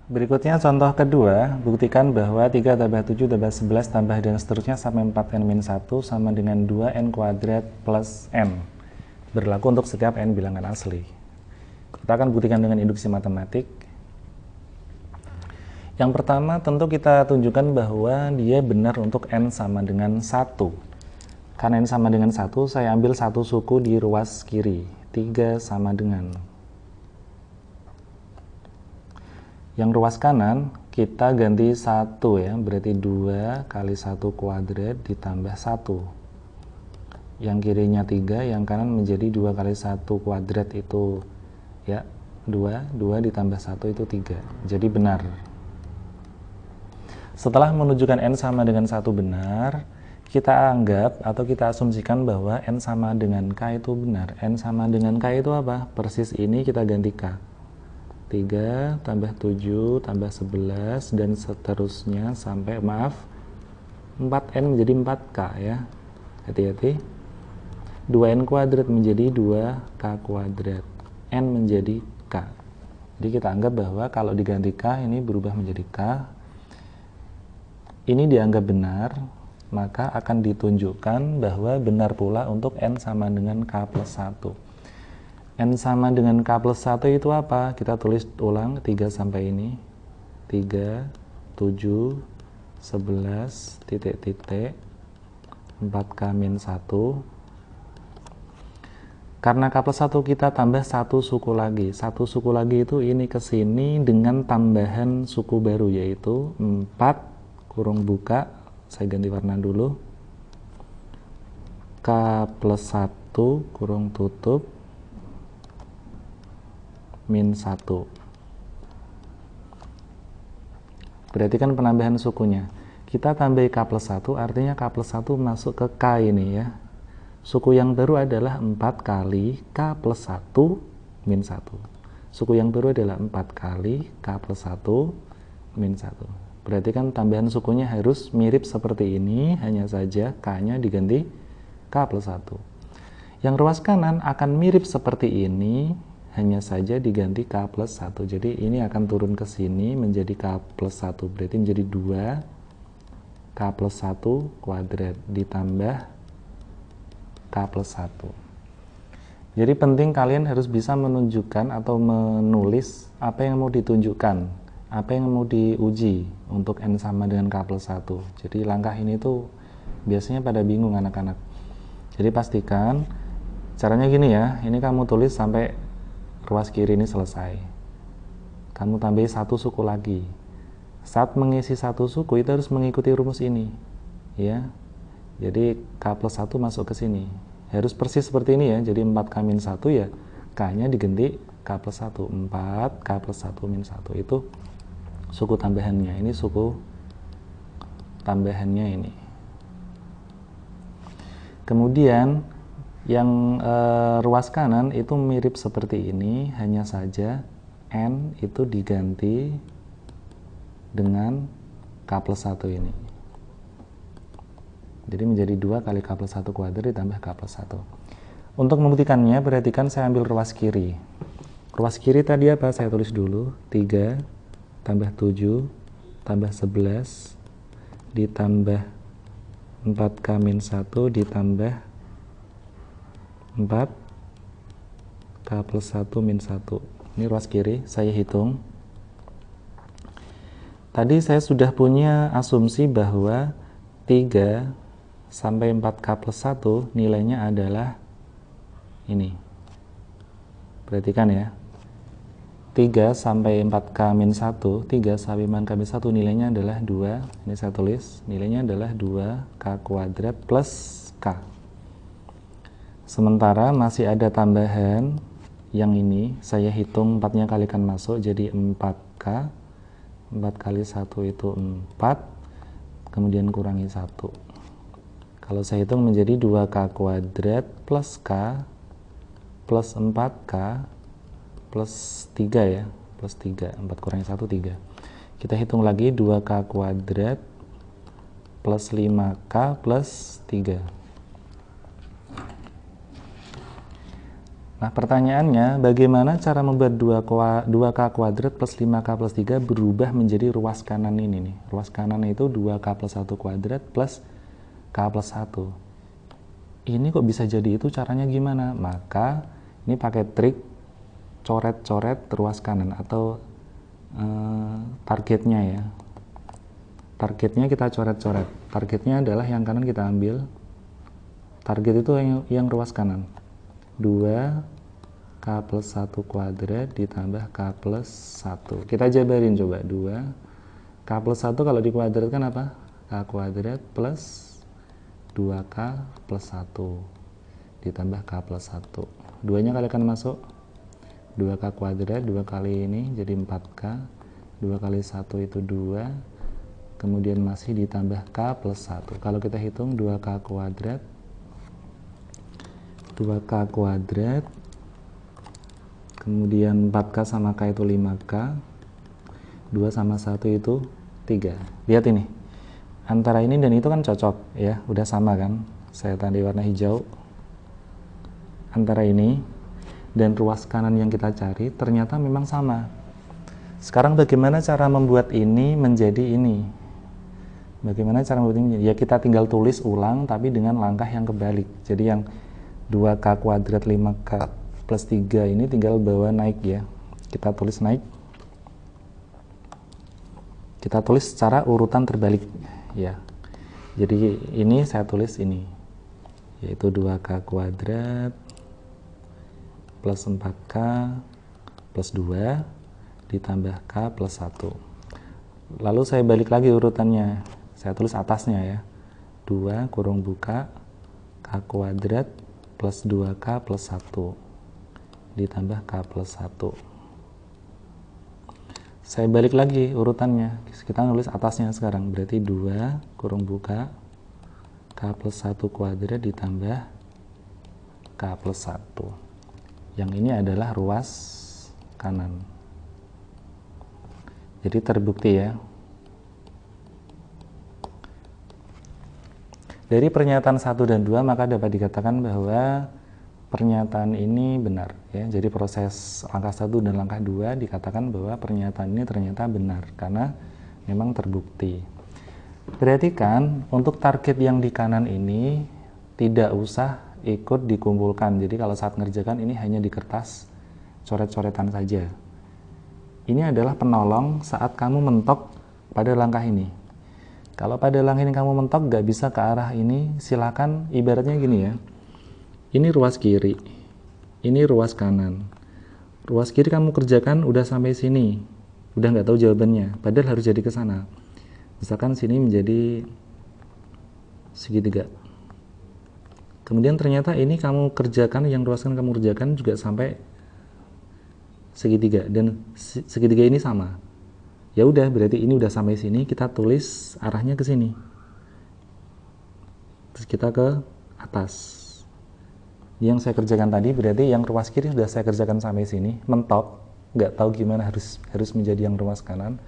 Berikutnya contoh kedua, buktikan bahwa 3 tambah 7 tambah 11 tambah dan seterusnya sampai 4n-1 sama dengan 2n kuadrat plus n. Berlaku untuk setiap n bilangan asli. Kita akan buktikan dengan induksi matematik. Yang pertama tentu kita tunjukkan bahwa dia benar untuk n sama dengan 1. Karena n sama dengan 1, saya ambil satu suku di ruas kiri. 3 sama dengan. Yang ruas kanan kita ganti 1 ya, berarti 2 kali 1 kuadrat ditambah 1. Yang kirinya 3, yang kanan menjadi 2 kali 1 kuadrat itu ya 2 ditambah 1 itu 3. Jadi benar. Setelah menunjukkan n sama dengan 1 benar, kita anggap atau kita asumsikan bahwa n sama dengan k itu benar. N sama dengan k itu apa? Persis ini kita ganti k. 3 tambah 7 tambah 11 dan seterusnya sampai 4n menjadi 4k ya. Hati-hati. 2n kuadrat menjadi 2k kuadrat. N menjadi k. Jadi kita anggap bahwa kalau diganti k ini berubah menjadi k. Ini dianggap benar, maka akan ditunjukkan bahwa benar pula untuk n sama dengan k plus 1. N sama dengan k plus 1 itu apa? Kita tulis ulang 3 sampai ini. 3, 7, 11, titik, titik, 4k min 1. Karena k plus 1 kita tambah satu suku lagi. Satu suku lagi itu ini ke sini dengan tambahan suku baru yaitu 4 kurung buka. Saya ganti warna dulu. K plus 1 kurung tutup min 1. Berarti kan penambahan sukunya. Kita tambah k plus 1, artinya k plus 1 masuk ke k ini ya. Suku yang baru adalah 4 kali k plus 1 min 1. Suku yang baru adalah 4 kali k plus 1 min 1. Berarti kan tambahan sukunya harus mirip seperti ini, hanya saja k-nya diganti k plus 1. Yang ruas kanan akan mirip seperti ini, hanya saja diganti k plus 1. Jadi ini akan turun ke sini menjadi k plus 1. Berarti menjadi 2 k plus 1 kuadrat ditambah k plus 1. Jadi penting kalian harus bisa menunjukkan atau menulis apa yang mau ditunjukkan, apa yang mau diuji untuk n sama dengan k plus 1. Jadi langkah ini tuh biasanya pada bingung anak-anak. Jadi pastikan caranya gini ya, ini kamu tulis sampai ruas kiri ini selesai. Kamu tambahi satu suku lagi. Saat mengisi satu suku itu harus mengikuti rumus ini. Ya. Jadi k plus 1 masuk ke sini. Harus persis seperti ini ya. Jadi 4k min 1 ya. K-nya diganti k plus 1. 4k plus 1 min 1 itu suku tambahannya. Ini suku tambahannya ini. Kemudian yang ruas kanan itu mirip seperti ini, hanya saja n itu diganti dengan k plus 1 ini. Jadi menjadi 2 kali k plus 1 kuadrat ditambah k plus 1. Untuk membuktikannya, perhatikan saya ambil ruas kiri. Ruas kiri tadi apa? Saya tulis dulu. 3 tambah 7 tambah 11 ditambah 4k min 1 ditambah 4 k plus 1 min 1. Ini ruas kiri, saya hitung. Tadi saya sudah punya asumsi bahwa 3 sampai 4k plus 1 nilainya adalah ini. Perhatikan ya. 3 sampai 4k min 1, 3 sampai 4k min 1 nilainya adalah 2. Ini saya tulis, nilainya adalah 2k kuadrat plus k. Sementara masih ada tambahan yang ini, saya hitung 4-nya kalikan masuk jadi 4k. 4 kali 1 itu 4, kemudian kurangi 1. Kalau saya hitung menjadi 2k kuadrat plus k plus 4k plus 3 ya, plus 3, 4 kurangi 1, 3. Kita hitung lagi 2k kuadrat plus 5k plus 3. Nah, pertanyaannya, bagaimana cara membuat 2K kuadrat plus 5K plus 3 berubah menjadi ruas kanan ini nih. Ruas kanan itu 2K plus 1 kuadrat plus K plus 1. Ini kok bisa jadi itu, caranya gimana? Maka ini pakai trik coret-coret ruas kanan atau targetnya ya. Targetnya kita coret-coret. Targetnya adalah yang kanan kita ambil. Target itu yang ruas kanan. 2K plus 1 kuadrat ditambah K plus 1. Kita jabarin coba. 2K plus 1 kalau dikuadratkan apa? K kuadrat plus 2K plus 1 ditambah K plus 1. 2-nya kalikan masuk. 2K kuadrat, 2 kali ini jadi 4K. 2 kali 1 itu 2. Kemudian masih ditambah K plus 1. Kalau kita hitung 2K kuadrat, 2K kuadrat, kemudian 4K sama K itu 5K, 2 sama 1 itu 3. Lihat ini, antara ini dan itu kan cocok ya, udah sama kan, saya tandai warna hijau. Antara ini dan ruas kanan yang kita cari ternyata memang sama. Sekarang bagaimana cara membuat ini menjadi ini? Bagaimana cara membuat ini? Ya kita tinggal tulis ulang tapi dengan langkah yang kebalik. Jadi yang 2K kuadrat 5K plus 3 ini tinggal bawa naik ya. Kita tulis naik. Kita tulis secara urutan terbalik ya. Jadi ini saya tulis ini, yaitu 2K kuadrat plus 4K plus 2 ditambah K plus 1. Lalu saya balik lagi urutannya. Saya tulis atasnya ya. 2 kurung buka K kuadrat plus 2K plus 1 ditambah K plus 1. Saya balik lagi urutannya. Kita nulis atasnya sekarang. Berarti 2 kurung buka K plus 1 kuadrat ditambah K plus 1. Yang ini adalah ruas kanan. Jadi terbukti ya. Dari pernyataan 1 dan 2 maka dapat dikatakan bahwa pernyataan ini benar ya. Jadi proses langkah 1 dan langkah 2 dikatakan bahwa pernyataan ini ternyata benar karena memang terbukti. Perhatikan untuk target yang di kanan ini tidak usah ikut dikumpulkan. Jadi kalau saat ngerjakan ini hanya di kertas coret-coretan saja. Ini adalah penolong saat kamu mentok pada langkah ini. Kalau pada langkah ini kamu mentok gak bisa ke arah ini, silakan ibaratnya gini ya. Ini ruas kiri, ini ruas kanan. Ruas kiri kamu kerjakan udah sampai sini, udah nggak tahu jawabannya, padahal harus jadi ke sana. Misalkan sini menjadi segitiga. Kemudian ternyata ini kamu kerjakan, yang ruas kanan kamu kerjakan juga sampai segitiga, dan segitiga ini sama. Ya udah, berarti ini udah sampai sini, kita tulis arahnya ke sini. Terus kita ke atas. Yang saya kerjakan tadi berarti yang ruas kiri sudah saya kerjakan sampai sini, mentok, nggak tahu gimana harus menjadi yang ruas kanan.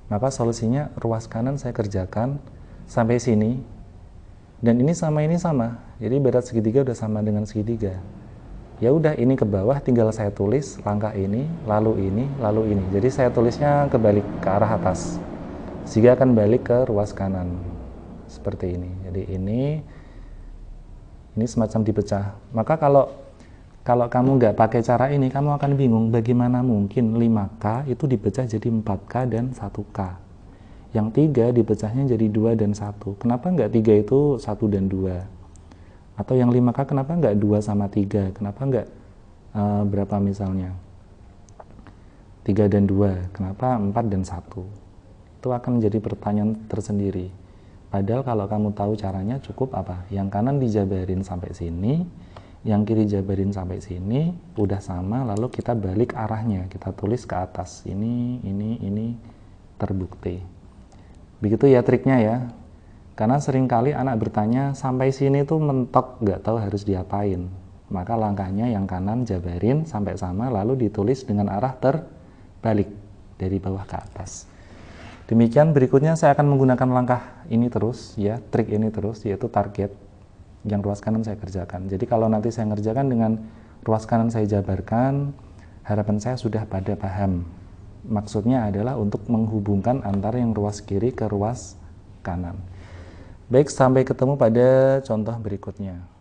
Maka solusinya ruas kanan saya kerjakan sampai sini, dan ini sama. Jadi berat segitiga udah sama dengan segitiga. Ya udah, ini ke bawah tinggal saya tulis langkah ini, lalu ini, lalu ini. Jadi saya tulisnya kebalik ke arah atas, sehingga akan balik ke ruas kanan seperti ini. Jadi ini semacam dipecah. Maka kalau kamu nggak pakai cara ini, kamu akan bingung bagaimana mungkin 5K itu dipecah jadi 4K dan 1K. Yang 3 dipecahnya jadi 2 dan 1. Kenapa nggak 3 itu 1 dan 2? Atau yang 5K kenapa nggak 2 sama 3? Kenapa nggak berapa misalnya? 3 dan 2. Kenapa 4 dan 1? Itu akan menjadi pertanyaan tersendiri. Padahal kalau kamu tahu caranya cukup apa? Yang kanan dijabarin sampai sini, yang kiri jabarin sampai sini, udah sama, lalu kita balik arahnya, kita tulis ke atas. Ini terbukti. Begitu ya triknya ya. Karena seringkali anak bertanya, sampai sini tuh mentok, nggak tahu harus diapain. Maka langkahnya yang kanan jabarin sampai sama, lalu ditulis dengan arah terbalik, dari bawah ke atas. Demikian, berikutnya saya akan menggunakan langkah ini terus, ya, trik ini terus, yaitu target. Yang ruas kanan saya kerjakan. Jadi kalau nanti saya ngerjakan dengan ruas kanan saya jabarkan, harapan saya sudah pada paham. Maksudnya adalah untuk menghubungkan antara yang ruas kiri ke ruas kanan. Baik, sampai ketemu pada contoh berikutnya.